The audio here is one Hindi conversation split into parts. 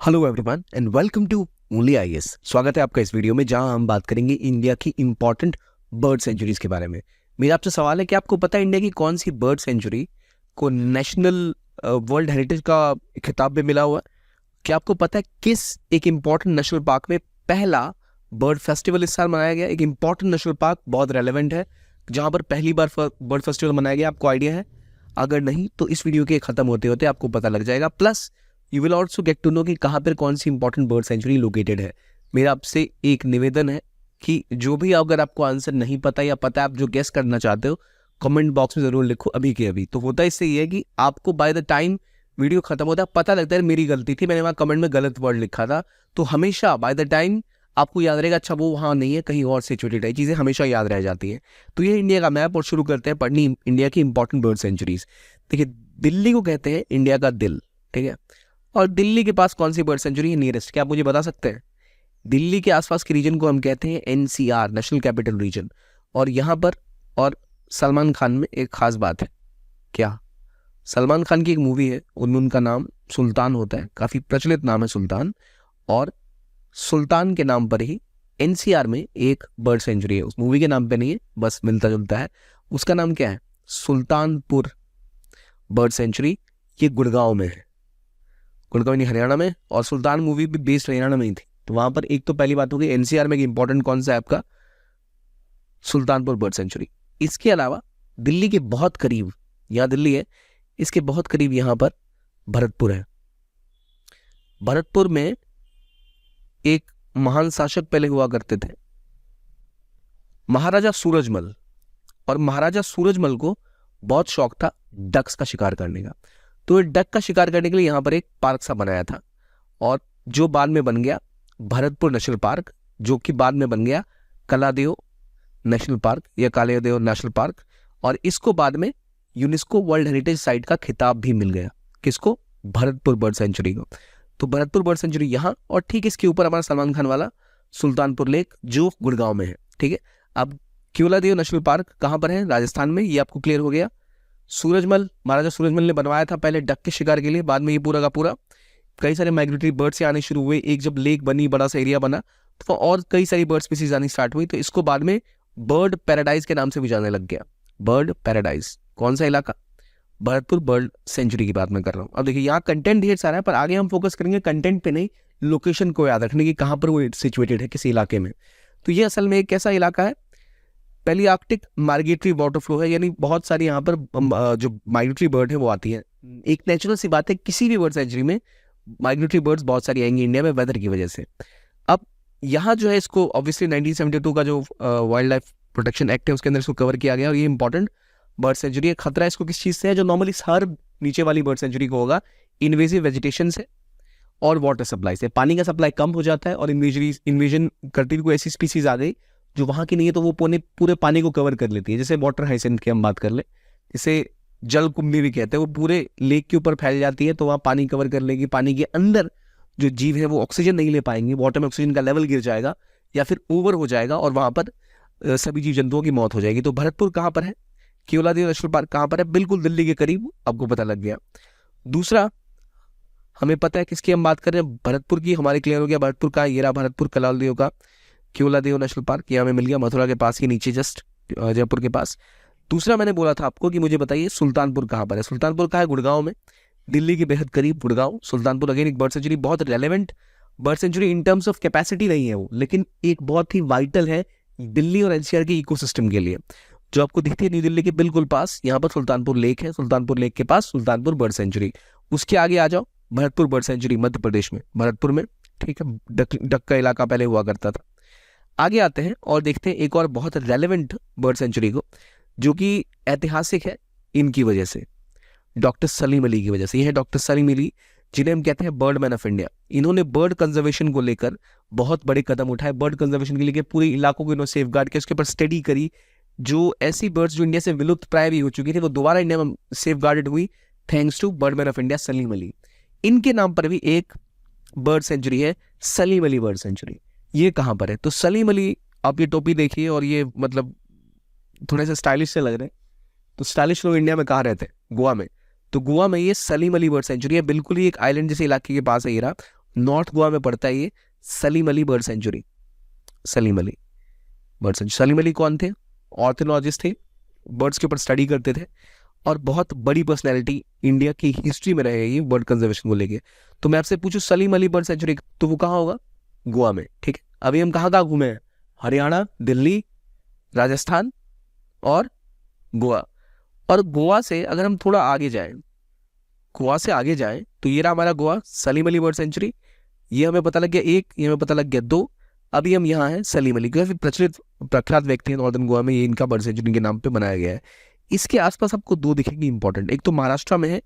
Hello everyone and welcome to Only IAS. स्वागत है आपका इस वीडियो में जहां हम बात करेंगे इंडिया की इंपॉर्टेंट बर्ड सेंचुरीज के बारे में। मेरा आपसे सवाल है कि आपको पता है इंडिया की कौन सी बर्ड सेंचुरी को नेशनल वर्ल्ड हेरिटेज का खिताब भी मिला हुआ है? क्या आपको पता है किस एक इंपॉर्टेंट नेशनल पार्क में पहला बर्ड फेस्टिवल इस साल मनाया गया? एक इंपॉर्टेंट नेशनल पार्क, बहुत रेलिवेंट है, जहां पर पहली बार बर्ड फेस्टिवल मनाया गया। आपको आइडिया है? अगर नहीं तो इस वीडियो के खत्म होते होते आपको पता लग जाएगा। Plus you will also get to know कि कहाँ पर कौन सी इंपॉर्टेंट बर्ड सेंचुरी लोकेटेड है। मेरा आपसे एक निवेदन है कि जो भी अगर आपको आंसर नहीं पता या पता है, आप जो गेस करना चाहते हो, कमेंट बॉक्स में जरूर लिखो अभी के अभी। तो होता इससे ये है कि आपको बाय द टाइम वीडियो खत्म होता है पता लगता है मेरी गलती थी, मैंने वहाँ कमेंट में गलत वर्ड लिखा था। तो हमेशा बाय द टाइम आपको याद रहेगा, अच्छा वो वहाँ नहीं है, कहीं और सिचुएटेड है। चीज़ें हमेशा याद रह जाती हैं। तो ये इंडिया का मैप, और शुरू करते हैं पढ़नी इंडिया की इंपॉर्टेंट बर्ड सेंचुरीज। देखिए, दिल्ली को कहते हैं इंडिया का दिल, ठीक है? और दिल्ली के पास कौन सी बर्ड सेंचुरी है नियरेस्ट, क्या आप मुझे बता सकते हैं? दिल्ली के आसपास के रीजन को हम कहते हैं एनसीआर, नेशनल कैपिटल रीजन। और यहाँ पर और सलमान खान में एक खास बात है। क्या? सलमान खान की एक मूवी है, उनमें उनका नाम सुल्तान होता है, काफ़ी प्रचलित नाम है सुल्तान। और सुल्तान के नाम पर ही एनसीआर में एक बर्ड सेंचुरी है, उस मूवी के नाम पे नहीं है, बस मिलता जुलता है। उसका नाम क्या है? Sultanpur bird sanctuary. ये गुड़गांव में है, गुड़गांव यानी हरियाणा में, और सुल्तान मूवी भी बेस्ड हरियाणा में ही थी। तो वहां पर एक तो पहली बात होगी एनसीआर में इंपॉर्टेंट कौन सा है आपका? Sultanpur bird sanctuary. इसके अलावा दिल्ली के बहुत करीब, यहाँ दिल्ली है, इसके बहुत करीब यहाँ पर भरतपुर है। भरतपुर में एक महान शासक पहले हुआ करते थे, महाराजा सूरजमल। और महाराजा सूरजमल को बहुत शौक था डक्स का शिकार करने का। तो ये डक का शिकार करने के लिए यहाँ पर एक पार्क सा बनाया था, और जो बाद में बन गया भरतपुर नेशनल पार्क, जो कि बाद में बन गया कलादेव नेशनल पार्क या कालेदेव नेशनल पार्क। और इसको बाद में यूनेस्को वर्ल्ड हेरिटेज साइट का खिताब भी मिल गया। किसको? भरतपुर बर्ड सेंचुरी को। तो भरतपुर बर्ड सेंचुरी यहाँ, और ठीक इसके ऊपर हमारा सलमान खान वाला सुल्तानपुर लेक, जो गुड़गांव में है, ठीक है? अब केवलादेव नेशनल पार्क कहाँ पर है? राजस्थान में। ये आपको क्लियर हो गया। सूरजमल, महाराजा सूरजमल ने बनवाया था पहले डक के शिकार के लिए, बाद में ये पूरा का पूरा कई सारे माइग्रेटरी बर्ड्स से आने शुरू हुए। एक जब लेक बनी, बड़ा सा एरिया बना, तो और कई सारी बर्ड स्पीसीज आनी स्टार्ट हुई। तो इसको बाद में बर्ड पैराडाइज के नाम से भी जाने लग गया। बर्ड पैराडाइज कौन सा इलाका? भरतपुर बर्ड सेंचुरी की बात मैं कर रहा हूँ। अब देखिए, यहाँ कंटेंट ढेर सारा है, पर आगे हम फोकस करेंगे कंटेंट पे नहीं, लोकेशन को याद रखने की, कहाँ पर वो सिचुएटेड है, किस इलाके में। तो ये असल में एक कैसा इलाका है? पहली आर्कटिक माइग्रेटरी वाटर फ्लो है, यानी बहुत सारी यहाँ पर जो माइग्रेटरी बर्ड है वो आती है। एक नेचुरल सी बात है, किसी भी बर्ड सेंचुरी में माइग्रेटरी बर्ड्स बहुत सारी आएंगी इंडिया में, वेदर की वजह से। अब यहाँ जो है, इसको ऑब्वियसली 1972 का जो वाइल्ड लाइफ प्रोटेक्शन एक्ट है उसके अंदर इसको कवर किया गया, और ये इंपॉर्टेंट बर्ड सेंचुरी है। खतरा इसको किस चीज़ से है? जो नॉर्मली हर नीचे वाली बर्ड सेंचुरी को होगा, इन्वेजिव वेजिटेशन से और वाटर सप्लाई से। पानी का सप्लाई कम हो जाता है, और इन्वेजन करती हुई कोई ऐसी स्पीसीज आ गई जो वहाँ की नहीं है, तो वो पूरे पानी को कवर कर लेती है। जैसे वाटर हाइसेंथ की हम बात कर ले, जिसे जल कुंभी भी कहते हैं, वो पूरे लेक के ऊपर फैल जाती है, तो वहाँ पानी कवर कर लेगी। पानी के अंदर जो जीव है वो ऑक्सीजन नहीं ले पाएंगे, वाटर में ऑक्सीजन का लेवल गिर जाएगा या फिर ओवर हो जाएगा, और वहाँ पर सभी जीव जंतुओं की मौत हो जाएगी। तो भरतपुर कहाँ पर है? केवलादेव नेशनल पार्क कहाँ पर है? बिल्कुल दिल्ली के करीब, आपको पता लग गया। दूसरा, हमें पता है किसकी हम बात कर रहे हैं, भरतपुर की। हमारे क्लियर हो गया भरतपुर का, ये रहा भरतपुर कलालदेव का केवलादेव नेशनल पार्क, ये हमें मिल गया मथुरा के पास ही नीचे, जस्ट जयपुर के पास। दूसरा मैंने बोला था आपको कि मुझे बताइए सुल्तानपुर कहाँ पर है। सुल्तानपुर कहाँ है? गुड़गांव में, दिल्ली के बेहद करीब गुड़गांव। सुल्तानपुर अगेन एक बर्ड सेंचुरी, बहुत relevant bird sanctuary in terms of capacity नहीं है वो, लेकिन एक बहुत ही वाइटल है दिल्ली और एनसीआर के इकोसिस्टम के लिए। जो आपको दिखती है न्यू दिल्ली के बिल्कुल पास, यहाँ पर सुल्तानपुर लेक है, सुल्तानपुर लेक के पास सुल्तानपुर बर्ड सेंचुरी। उसके आगे आ जाओ, भरतपुर बर्ड सेंचुरी मध्य प्रदेश में, भरतपुर में, ठीक है? डक का इलाका पहले हुआ करता था। आगे आते हैं और देखते हैं एक और बहुत रेलेवेंट बर्ड सेंचुरी को, जो कि ऐतिहासिक है इनकी वजह से, डॉक्टर सलीम अली की वजह से। ये है डॉक्टर सलीम अली, जिन्हें हम कहते हैं बर्ड मैन ऑफ इंडिया। इन्होंने बर्ड कंजर्वेशन को लेकर बहुत बड़े कदम उठाए। बर्ड कंजर्वेशन के लिए पूरे इलाकों को इन्होंने सेफ गार्ड किया, उसके ऊपर स्टडी करी। जो ऐसी बर्ड्स जो इंडिया से विलुप्त प्राय भी हो चुकी थी, वो दोबारा इंडिया में सेफ गार्डेड हुई, thanks to bird man of India Salim Ali. इनके नाम पर भी एक बर्ड सेंचुरी है, सलीम अली बर्ड सेंचुरी। ये कहाँ पर है? तो सलीम अली, आप ये टोपी देखिए, और ये मतलब थोड़े से स्टाइलिश से लग रहे हैं। तो स्टाइलिश लोग इंडिया में कहाँ रहते हैं? गोवा में। तो गोवा में ये सलीम अली बर्ड सेंचुरी है, बिल्कुल ही एक आइलैंड जैसे इलाके के पास है ये रहा। नॉर्थ गोवा में पड़ता है ये Salim Ali bird sanctuary. Salim Ali bird sanctuary. Salim Ali कौन थे? ऑर्निथोलॉजिस्ट थे, बर्ड्स के ऊपर स्टडी करते थे और बहुत बड़ी पर्सनैलिटी इंडिया की हिस्ट्री में रहे ये बर्ड कंजर्वेशन को लेके। तो मैं आपसे पूछूं सलीम अली बर्ड सेंचुरी, तो वो कहाँ होगा? गोवा में। ठीक है, अभी हम कहाँ कहाँ घूमे हैं? हरियाणा, दिल्ली, राजस्थान और गोवा। और गोवा से अगर हम थोड़ा आगे जाएं, गोवा से आगे जाएं तो ये रहा हमारा गोवा, सलीम अली बर्ड सेंचुरी। ये हमें पता लग गया एक, ये हमें पता लग गया दो। अभी हम यहाँ हैं सलीम अली, क्योंकि प्रचलित प्रख्यात व्यक्ति हैं नॉर्दर्न गोवा में, ये इनका बर्ड सेंचुरी के नाम पे बनाया गया है। इसके आसपास आपको दो दिखेंगे इंपॉर्टेंट, एक तो महाराष्ट्र में है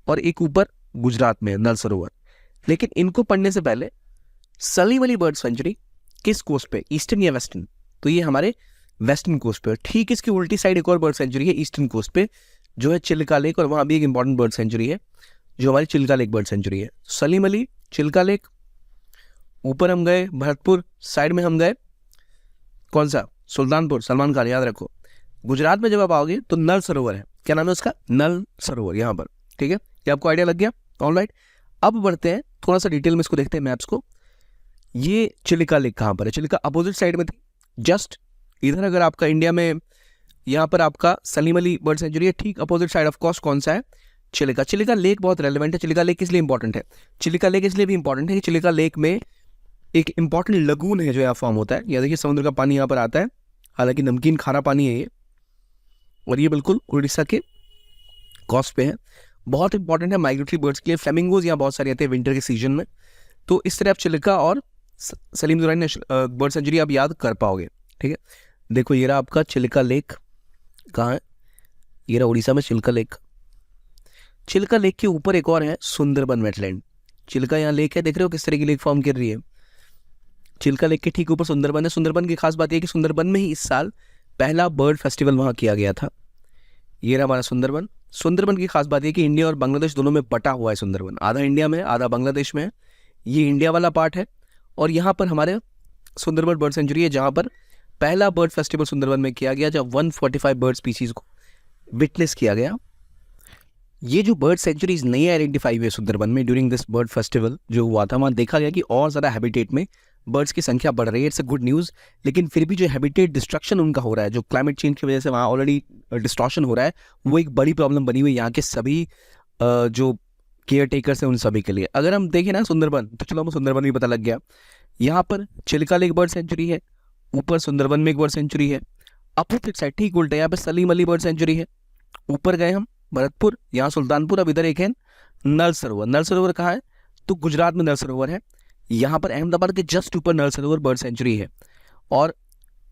और एक ऊपर गुजरात में है, नल सरोवर। लेकिन इनको पढ़ने से पहले सलीम अली बर्ड सेंचुरी किस कोस्ट पे, ईस्टर्न या वेस्टर्न? तो ये हमारे वेस्टर्न कोस्ट पे। ठीक इसकी उल्टी साइड एक और बर्ड सेंचुरी है ईस्टर्न कोस्ट पे, जो है चिल्का लेक, और वहां भी एक इंपॉर्टेंट बर्ड सेंचुरी है जो हमारी चिल्का लेक बर्ड सेंचुरी है। सलीम अली, चिल्का लेक, ऊपर हम गए भरतपुर, साइड में हम गए कौन सा? सुल्तानपुर, सलमान खान, याद रखो। गुजरात में जब आप आओगे तो नल सरोवर है, क्या नाम है उसका? नल सरोवर, यहाँ पर। ठीक है, ये आपको आइडिया लग गया? ऑलराइट, अब बढ़ते हैं थोड़ा सा डिटेल में, इसको देखते हैं मैप्स को। ये चिल्का लेक कहाँ पर है? चिल्का अपोजिट साइड में थी जस्ट इधर। अगर आपका इंडिया में यहाँ पर आपका सलीम अली बर्ड सेंचुरी है, ठीक अपोजिट साइड ऑफ कोर्स कौन सा है? चिल्का। चिल्का लेक बहुत रेलेवेंट है। चिल्का लेक किस लिए इंपॉर्टेंट है? चिल्का लेक इसलिए भी इंपॉर्टेंट है कि चिल्का लेक में एक इंपॉर्टेंट लगून है जो यहाँ फॉर्म होता है। यह देखिए समुद्र का पानी यहाँ पर आता है, हालांकि नमकीन खारा पानी है ये, और ये बिल्कुल उड़ीसा के कोस्ट पे है। बहुत इंपॉर्टेंट है माइग्रेटरी बर्ड्स के लिए। फ्लेमिंगोज यहाँ बहुत सारे आते हैं विंटर के सीजन में। तो इस तरह आप चिल्का और सलीम दुरानी बर्ड सेंचुरी आप याद कर पाओगे। ठीक है, देखो ये रहा आपका चिल्का लेक, कहाँ है? ये रहा उड़ीसा में चिल्का लेक। चिल्का लेक के ऊपर एक और है सुंदरबन वेटलैंड। चिल्का यहाँ लेक है, देख रहे हो किस तरह की लेक फॉर्म कर रही है? चिल्का लेक के ठीक ऊपर सुंदरबन है। सुंदरबन की खास बात यह कि सुंदरबन में ही इस साल पहला बर्ड फेस्टिवल वहाँ किया गया था। ये रहा हमारा सुंदरबन। सुंदरबन की खास बात यह कि इंडिया और बांग्लादेश दोनों में बटा हुआ है सुंदरबन, आधा इंडिया में आधा बांग्लादेश में है। ये इंडिया वाला पार्ट है, और यहाँ पर हमारे सुंदरबन बर्ड सेंचुरी है, जहाँ पर पहला बर्ड फेस्टिवल सुंदरबन में किया गया, जब 145 बर्ड स्पीसीज को विटनेस किया गया। ये जो बर्ड सेंचुरीज नई आइडेंटिफाई हुई है सुंदरबन में ड्यूरिंग दिस बर्ड फेस्टिवल जो हुआ था, वहाँ देखा गया कि और ज़्यादा हैबिटेट में बर्ड्स की संख्या बढ़ रही है। It's a good news. लेकिन फिर भी जो हैबिटेट डिस्ट्रक्शन उनका हो रहा है, जो क्लाइमेट चेंज की वजह से वहाँ ऑलरेडी डिस्ट्रॉशन हो रहा है, वो एक बड़ी प्रॉब्लम बनी हुई है यहाँ के सभी जो केयर टेकर्स हैं उन सभी के लिए। अगर हम देखें ना सुंदरबन, तो चलो हमें सुंदरबन भी पता लग गया। यहाँ पर चिल्का लेक बर्ड सेंचुरी है, ऊपर सुंदरबन में एक बर्ड सेंचुरी है। अपोजिट साइड ठीक उल्टा यहाँ पे सलीम अली बर्ड सेंचुरी है। ऊपर गए हम भरतपुर, यहाँ सुल्तानपुर, अब इधर एक है नल सरोवर। नल सरोवर कहाँ है? तो गुजरात में नल सरोवर है। यहाँ पर अहमदाबाद के जस्ट ऊपर नल सरोवर बर्ड सेंचुरी है। और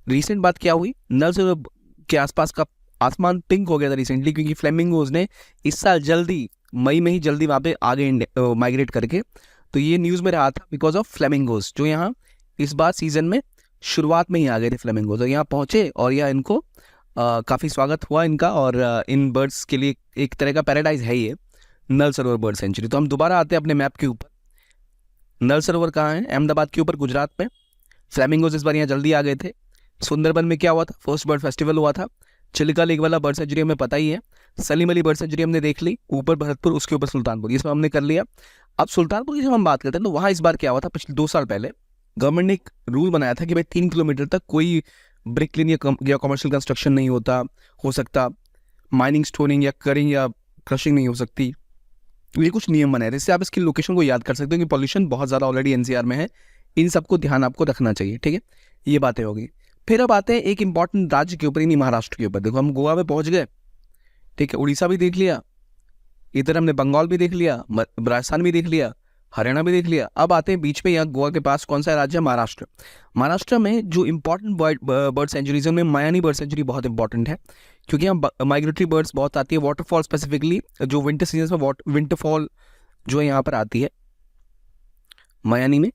रिसेंट बात क्या हुई, नल सरोवर के आसपास का आसमान पिंक हो गया था रिसेंटली, क्योंकि फ्लेमिंगोज ने इस साल जल्दी मई में ही जल्दी वहाँ पे आगे माइग्रेट करके। तो ये न्यूज़ में रहा था बिकॉज ऑफ फ्लेमिंगोज, जो यहाँ इस बार सीजन में शुरुआत में ही आ गए थे फ्लेमिंगोज, और यहाँ पहुँचे और यह इनको काफ़ी स्वागत हुआ इनका। और इन बर्ड्स के लिए एक तरह का पैराडाइज है ये नल सरोवर बर्ड सेंचुरी। तो हम दोबारा आते हैं अपने मैप के ऊपर। नल सरोवर कहाँ है? अहमदाबाद के ऊपर गुजरात में। फ्लेमिंगोज इस बार यहाँ जल्दी आ गए थे। सुंदरबन में क्या हुआ था? फर्स्ट बर्ड फेस्टिवल हुआ था। चिल्का लेक वाला बर्ड सेंचुरी हमें पता ही है। सलीम अली बर्ड सेंचुरी हमने देख ली, ऊपर भरतपुर, उसके ऊपर सुल्तानपुर, ये सब हमने कर लिया। अब सुल्तानपुर की जब हम बात करते हैं तो वहाँ इस बार क्या हुआ था, पिछले 2 साल पहले गवर्नमेंट ने एक रूल बनाया था कि भाई 3 किलोमीटर तक कोई ब्रिक लेन या कमर्शियल कंस्ट्रक्शन नहीं हो सकता, माइनिंग, स्टोनिंग या करिंग या क्रशिंग नहीं हो सकती। ये कुछ नियम बनाए थे, इससे आप इसकी लोकेशन को याद कर सकते हो कि पॉल्यूशन बहुत ज़्यादा ऑलरेडी एनसीआर में है। इन सबको ध्यान आपको रखना चाहिए। ठीक है, ये बातें होगी। फिर अब आते हैं एक इंपॉर्टेंट राज्य के ऊपर, यानी महाराष्ट्र के ऊपर। देखो हम गोवा में पहुंच गए, ठीक है, उड़ीसा भी देख लिया, इधर हमने बंगाल भी देख लिया, राजस्थान भी देख लिया, हरियाणा भी देख लिया। अब आते हैं बीच में, यहाँ गोवा के पास कौन सा राज्य है? महाराष्ट्र। महाराष्ट्र में जो इंपॉर्टेंट बर्ड सेंचुरीज में मायानी बर्ड सेंचुरी बहुत इंपॉर्टेंट है, क्योंकि यहाँ माइग्रेटरी बर्ड्स बहुत आती है। वाटरफॉल स्पेसिफिकली जो विंटर सीजन में विंटरफॉल जो है यहाँ पर आती है मायानी में।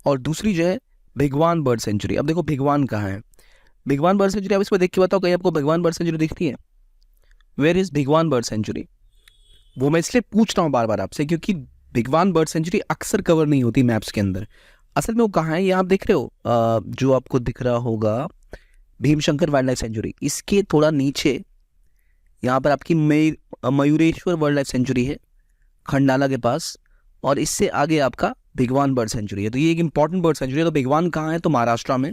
और दूसरी जो है भिगवान बर्ड सेंचुरी। अब देखो भिगवान कहाँ है? भिगवान बर्ड सेंचुरी, अब इसमें देख के बताओ कहीं आपको भिगवान बर्ड सेंचुरी दिखती है? Where is Bhigwan bird sanctuary? वो मैं इसलिए पूछ रहा हूँ बार बार आपसे, क्योंकि भिगवान बर्ड सेंचुरी अक्सर कवर नहीं होती मैप्स के अंदर। असल में वो कहाँ है, ये आप देख रहे हो जो आपको दिख रहा होगा भीमशंकर वाइल्ड लाइफ सेंचुरी, इसके थोड़ा नीचे यहाँ पर आपकी मयूरेश्वर वाइल्ड लाइफ सेंचुरी है खंडाला के पास, और इससे आगे आपका बेगवान बर्ड सेंचुरी है। तो ये एक इंपॉर्टेंट बर्ड सेंचुरी है। तो बेगवान कहाँ है? तो महाराष्ट्र में,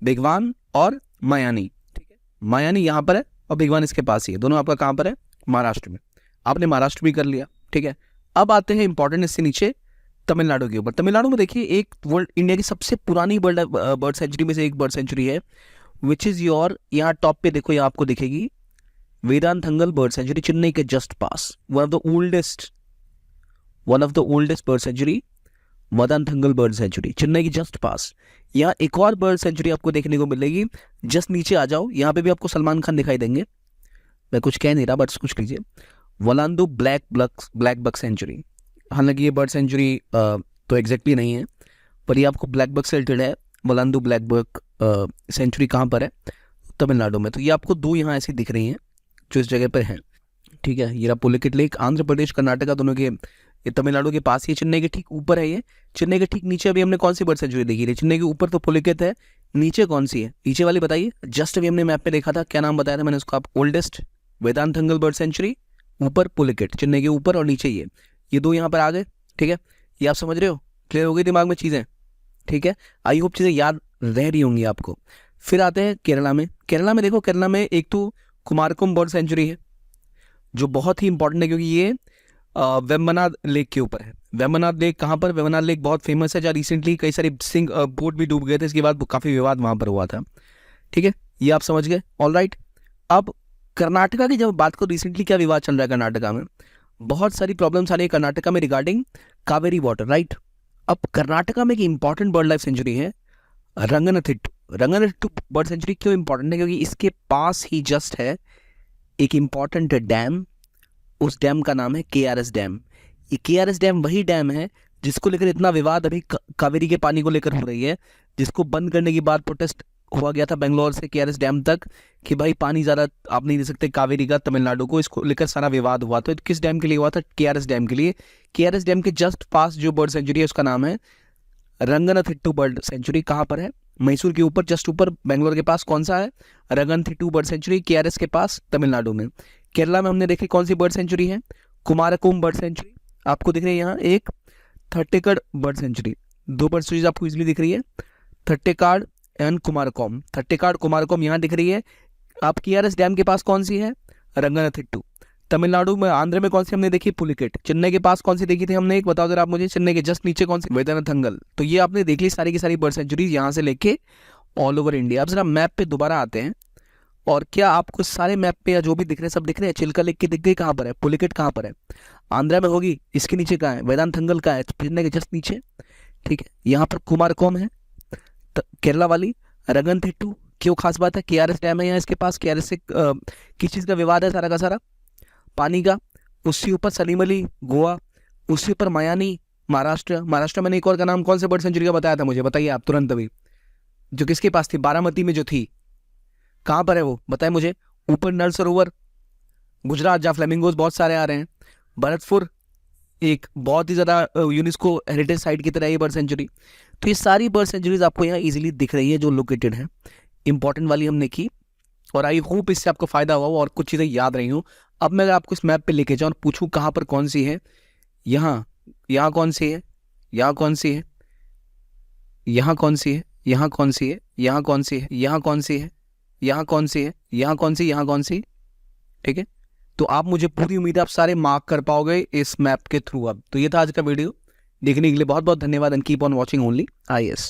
बेगवान और मायानी, ठीक है, मायानी यहाँ पर है और बेगवान इसके पास ही है। दोनों आपका कहाँ पर है? महाराष्ट्र में। आपने महाराष्ट्र भी कर लिया, ठीक है। अब आते हैं इंपॉर्टेंट इससे नीचे तमिलनाडु के ऊपर। तमिलनाडु में देखिए एक वर्ल्ड इंडिया की सबसे पुरानी बर्ड सेंचुरी में से एक बर्ड सेंचुरी है, विच इज़ योर, यहाँ टॉप पे देखो, यहाँ आपको दिखेगी वेदांथंगल बर्ड सेंचुरी, चेन्नई के just pass. One of the oldest bird sanctuary, Vedanthangal bird sanctuary, Chennai की जस्ट पास। यहाँ एक और बर्ड सेंचुरी आपको देखने को मिलेगी, जस्ट नीचे आ जाओ, यहाँ पे भी आपको सलमान खान दिखाई देंगे। मैं कुछ कह नहीं रहा, बट कुछ लीजिए, वलांदू ब्लैक बक सेंचुरी। हालांकि ये बर्ड सेंचुरी तो एग्जैक्टली नहीं है, पर ये आपको ब्लैक बक से रिलेटेड है। वलांदू ब्लैक बक सेंचुरी कहाँ पर है? तमिलनाडु में। तो ये आपको दो यहाँ ऐसी दिख रही हैं जो इस जगह पर हैं, ठीक है। ये पुलिकेट लेक, आंध्र प्रदेश कर्नाटका दोनों के, ये तमिलनाडु के पास ही, चेन्नई के ठीक ऊपर है ये। चेन्नई के ठीक नीचे अभी हमने कौन सी बर्ड सेंचुरी देखी थी? चेन्नई के ऊपर तो पुलिकेत है, नीचे कौन सी है? नीचे वाली बताइए। जस्ट अभी हमने मैप पे देखा था, क्या नाम बताया था मैंने उसको? आप ओल्डेस्ट वेदांथंगल बर्ड सेंचुरी, ऊपर पुलिकेट, चेन्नई के ऊपर, और नीचे ये दो यहाँ पर आ गए, ठीक है। ये आप समझ रहे हो? क्लियर हो गई दिमाग में चीज़ें, ठीक है। आई होप चीज़ें याद रह रही होंगी आपको। फिर आते हैं केरला में। केरला में देखो, केरला में एक तो कुमारकोम बर्ड सेंचुरी है जो बहुत ही इंपॉर्टेंट है, क्योंकि ये वेम्बनाड लेक के ऊपर है। वेम्बनाड लेक कहाँ पर? वेम्बनाड लेक बहुत फेमस है, जहाँ रिसेंटली कई सारे बोट भी डूब गए थे, इसके बाद काफ़ी विवाद वहाँ पर हुआ था, ठीक है। ये आप समझ गए, ऑल राइट। अब कर्नाटका की जब बात करो, रिसेंटली क्या विवाद चल रहा है कर्नाटका में? बहुत सारी प्रॉब्लम्स आ रही है कर्नाटका में रिगार्डिंग कावेरी वाटर, राइट। अब कर्नाटका में एक इंपॉर्टेंट बर्ड लाइफ सेंचुरी है रंगनथिट्टू। रंगनथिट्टू बर्ड सेंचुरी क्यों इंपॉर्टेंट है? क्योंकि इसके पास ही जस्ट है एक इंपॉर्टेंट डैम, उस डैम का नाम है KRS डैम। ये KRS डैम वही डैम है जिसको लेकर इतना विवाद अभी कावेरी के पानी को लेकर हो रही है, जिसको बंद करने की बात प्रोटेस्ट हुआ गया था बेंगलोर से KRS डैम तक, कि भाई पानी ज़्यादा आप नहीं दे सकते कावेरी का तमिलनाडु को, इसको लेकर सारा विवाद हुआ। तो किस डैम के लिए हुआ था? KRS डैम के लिए। KRS डैम के जस्ट पास जो बर्ड सेंचुरी है उसका नाम है रंगनथिट्टू बर्ड सेंचुरी। कहाँ पर है? मैसूर के ऊपर, जस्ट ऊपर, बेंगलोर के पास। कौन सा है? रंगनथिट्टू बर्ड सेंचुरी, KRS के पास, तमिलनाडु में। केरला में हमने देखी कौन सी बर्ड सेंचुरी है? Kumarakom bird sanctuary. आपको दिख रही है यहाँ एक थट्टेकड़ बर्ड सेंचुरी, दो बर्ड सेंचुरीज आपको इजीली दिख रही है, थट्टेकाड़ एंड कुमारकोम। थट्टेकाड़ कुमारकोम यहाँ दिख रही है। आप KRS डैम के पास कौन सी है? रंगनथिट्टू। तमिलनाडु में, आंध्र में कौन सी हमने देखी? पुलिकेट। चेन्नई के पास कौन सी देखी थी हमने? एक बताओ जरा आप मुझे। चेन्नई के जस्ट नीचे कौन सी? वेदांथंगल। तो ये आपने देख ली सारी की सारी बर्ड सेंचुरीज यहाँ से लेके ऑल ओवर इंडिया। अब जरा मैप पे दोबारा आते हैं, और क्या आपको सारे मैप पे या जो भी दिख रहे हैं सब दिख रहे हैं? चिल्का लेक की दिख गई, कहाँ पर है? पुलिकेट कहाँ पर है? आंध्रा में होगी, इसके नीचे कहाँ है? वेदांथंगल का है, चेन्नई के जस्ट नीचे, ठीक है। यहाँ पर कुमारकोम है केरला वाली। रंगनथिट्टू क्यों खास बात है? KRS डैम है यहाँ इसके पास। KRS से किस चीज़ का विवाद है? सारा का सारा पानी का। उसके ऊपर सलीम अली गोवा, उसके ऊपर मायानी महाराष्ट्र। महाराष्ट्र मैंने एक और का नाम कौन से बर्ड सेंचुरी का बताया था मुझे? बताइए आप तुरंत अभी। जो किसके पास थी? बारामती में जो थी। कहाँ पर है वो? बताए मुझे। ऊपर नल सरोवर, गुजरात, जहाँ फ्लेमिंगोज बहुत सारे आ रहे हैं। भरतपुर एक बहुत ही ज़्यादा यूनेस्को हेरिटेज साइट की तरह ये बर्ड सेंचुरी। तो ये सारी बर्ड सेंचुरीज आपको यहाँ इजीली दिख रही है जो लोकेटेड है। इंपॉर्टेंट वाली हमने की, और आई होप इससे आपको फायदा हुआ और कुछ चीज़ें याद रही हूँ। अब मैं आपको इस मैप पे लेके जाऊँ और पूछूँ कहाँ पर कौन सी है, यहाँ कौन सी है, यहाँ कौन सी है, यहाँ कौन सी है, यहाँ कौन सी है, यहाँ कौन सी है, यहाँ कौन सी है, यहाँ कौन सी है, यहाँ कौन सी, यहाँ कौन सी, ठीक है। तो आप, मुझे पूरी उम्मीद है आप सारे मार्क कर पाओगे इस मैप के थ्रू। अब तो ये था आज का वीडियो। देखने के लिए बहुत बहुत धन्यवाद, and keep on watching only IAS।